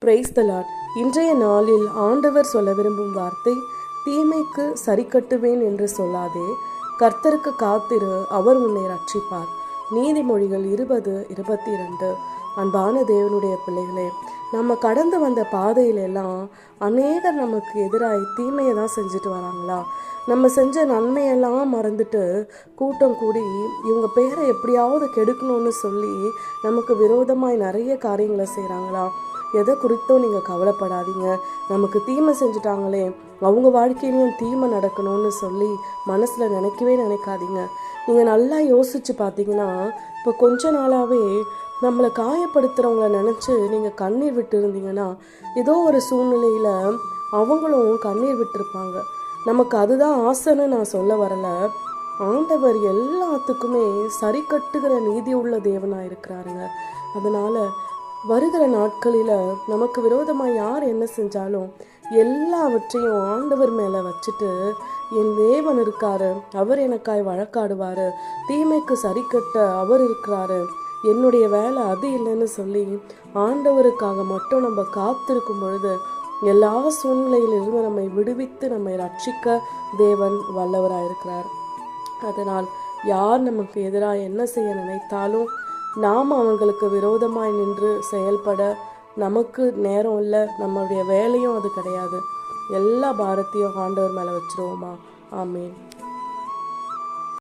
Praise the Lord. இன்றைய நாளில் ஆண்டவர் சொல்ல விரும்பும் வார்த்தை, தீமைக்கு சரி கட்டுவேன் என்று சொல்லாதே, கர்த்தருக்கு காத்திரு, அவர் உன்னை ரட்சிப்பார். நீதிமொழிகள் 20:22. அன்பான தேவனுடைய பிள்ளைகளே, நம்ம கடந்து வந்த பாதையிலெல்லாம் அநேகர் நமக்கு எதிராக தீமையை தான் செஞ்சுட்டு வராங்களா? நம்ம செஞ்ச நன்மையெல்லாம் மறந்துட்டு கூட்டம் கூடி இவங்க பேரை எப்படியாவது கெடுக்கணும்னு சொல்லி நமக்கு விரோதமாய் நிறைய காரியங்களை செய்கிறாங்களா? எதை குறித்தும் நீங்கள் கவலைப்படாதீங்க. நமக்கு தீமை செஞ்சுட்டாங்களே, அவங்க வாழ்க்கையிலையும் தீமை நடக்கணும்னு சொல்லி மனசில் நினைக்கவே நினைக்காதீங்க. நீங்கள் நல்லா யோசித்து பார்த்தீங்கன்னா, இப்போ கொஞ்ச நாளாகவே நம்மளை காயப்படுத்துகிறவங்கள நினச்சி நீங்கள் கண்ணீர் விட்டு இருந்தீங்கன்னா, ஏதோ ஒரு சூழ்நிலையில் அவங்களும் கண்ணீர் விட்டுருப்பாங்க. நமக்கு அதுதான் ஆசைன்னு நான் சொல்ல வரலை. ஆண்டவர் எல்லாத்துக்குமே சரி கட்டுகிற நீதி உள்ள தேவனாக இருக்கிறாருங்க. அதனால் வருகிற நாட்களில் நமக்கு விரோதமாக யார் என்ன செஞ்சாலும் எல்லாவற்றையும் ஆண்டவர் மேலே வச்சுட்டு, என் தேவன் இருக்காரு, அவர் எனக்காய் வழக்காடுவார், தீமைக்கு சரி கட்ட அவர் இருக்கிறாரு, என்னுடைய வேலை அது இல்லைன்னு சொல்லி ஆண்டவருக்காக மட்டும் நம்ம காத்திருக்கும் பொழுது எல்லா சூழ்நிலையிலிருந்து நம்மை விடுவித்து நம்மை ரட்சிக்க தேவன் வல்லவராக இருக்கிறார். அதனால் யார் நமக்கு எதிராக என்ன செய்ய நினைத்தாலும் நாம் அவங்களுக்கு விரோதமாய் நின்று செயல்பட நமக்கு நேரம் இல்லை, நம்மளுடைய வேலையும் அது கிடையாது. எல்லா பாரத்தையும் ஆண்டவர் மேலே வச்சிருவோமா? ஆமீன்.